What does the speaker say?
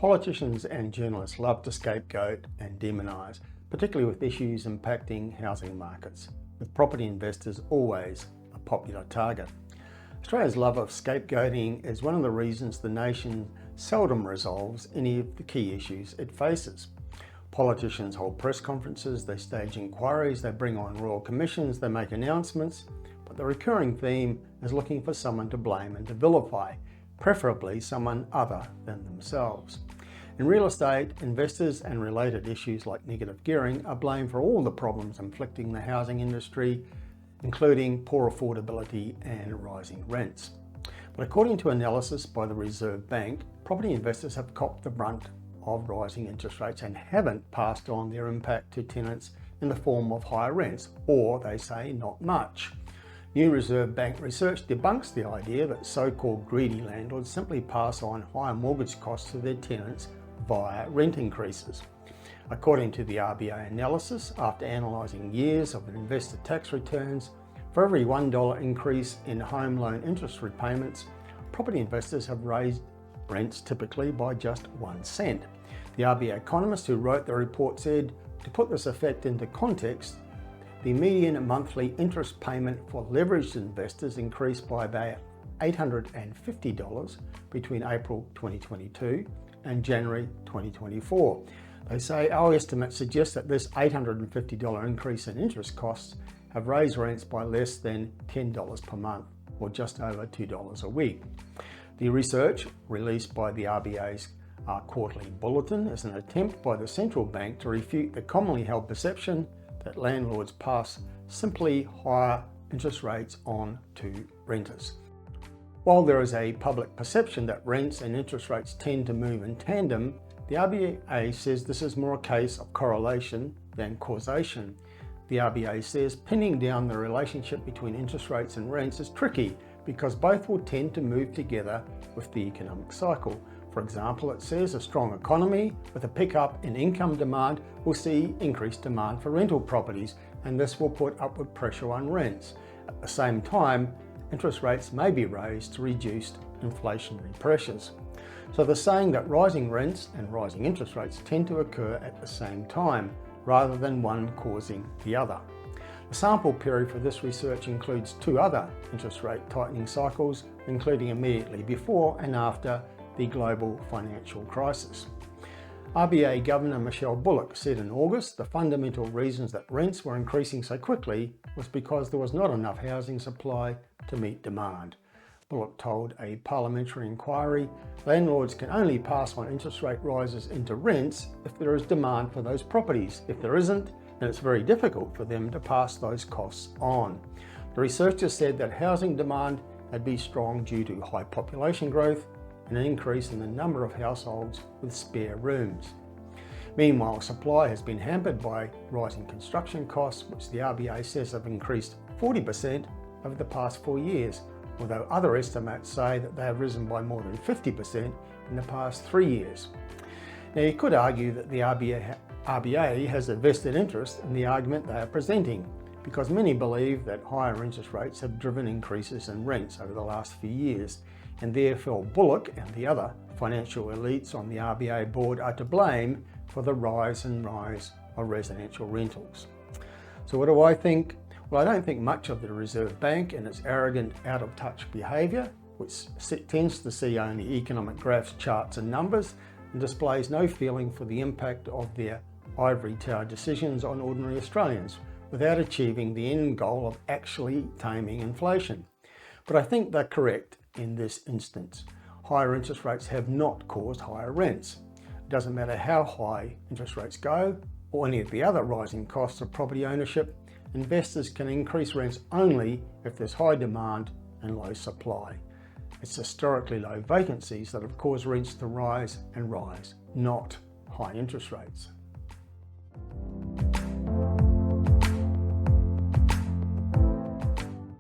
Politicians and journalists love to scapegoat and demonise, particularly with issues impacting housing markets, with property investors always a popular target. Australia's love of scapegoating is one of the reasons the nation seldom resolves any of the key issues it faces. Politicians hold press conferences, they stage inquiries, they bring on royal commissions, they make announcements, but the recurring theme is looking for someone to blame and to vilify, preferably someone other than themselves. In real estate, investors and related issues like negative gearing are blamed for all the problems afflicting the housing industry, including poor affordability and rising rents. But according to analysis by the Reserve Bank, property investors have copped the brunt of rising interest rates and haven't passed on their impact to tenants in the form of higher rents, or they say not much. New Reserve Bank research debunks the idea that so-called greedy landlords simply pass on higher mortgage costs to their tenants via rent increases. According to the RBA analysis, after analysing years of investor tax returns, for every $1 increase in home loan interest repayments, property investors have raised rents typically by just 1 cent. The RBA economist who wrote the report said, to put this effect into context, the median monthly interest payment for leveraged investors increased by about $850 between April 2022 and January 2024. They say our estimates suggest that this $850 increase in interest costs have raised rents by less than $10 per month, or just over $2 a week. The research, released by the RBA's quarterly bulletin, is an attempt by the central bank to refute the commonly held perception that landlords pass simply higher interest rates on to renters. While there is a public perception that rents and interest rates tend to move in tandem, the RBA says this is more a case of correlation than causation. The RBA says pinning down the relationship between interest rates and rents is tricky because both will tend to move together with the economic cycle. For example, it says a strong economy with a pickup in income demand will see increased demand for rental properties, and this will put upward pressure on rents. At the same time, interest rates may be raised to reduce inflationary pressures. So the saying that rising rents and rising interest rates tend to occur at the same time, rather than one causing the other. The sample period for this research includes 2 other interest rate tightening cycles, including immediately before and after the global financial crisis. RBA Governor Michelle Bullock said in August the fundamental reasons that rents were increasing so quickly was because there was not enough housing supply to meet demand. Bullock told a parliamentary inquiry, landlords can only pass on interest rate rises into rents if there is demand for those properties. If there isn't, then it's very difficult for them to pass those costs on. The researchers said that housing demand had been strong due to high population growth and an increase in the number of households with spare rooms. Meanwhile, supply has been hampered by rising construction costs, which the RBA says have increased 40% over the past 4 years, although other estimates say that they have risen by more than 50% in the past 3 years. Now, you could argue that the RBA has a vested interest in the argument they are presenting, because many believe that higher interest rates have driven increases in rents over the last few years, and therefore Bullock and the other financial elites on the RBA board are to blame for the rise of residential rentals. So what do I think? Well, I don't think much of the Reserve Bank and its arrogant, out-of-touch behaviour, which tends to see only economic graphs, charts and numbers, and displays no feeling for the impact of their ivory tower decisions on ordinary Australians, without achieving the end goal of actually taming inflation. But I think they're correct in this instance. Higher interest rates have not caused higher rents. It doesn't matter how high interest rates go, or any of the other rising costs of property ownership, investors can increase rents only if there's high demand and low supply. It's historically low vacancies that have caused rents to rise and rise, not high interest rates.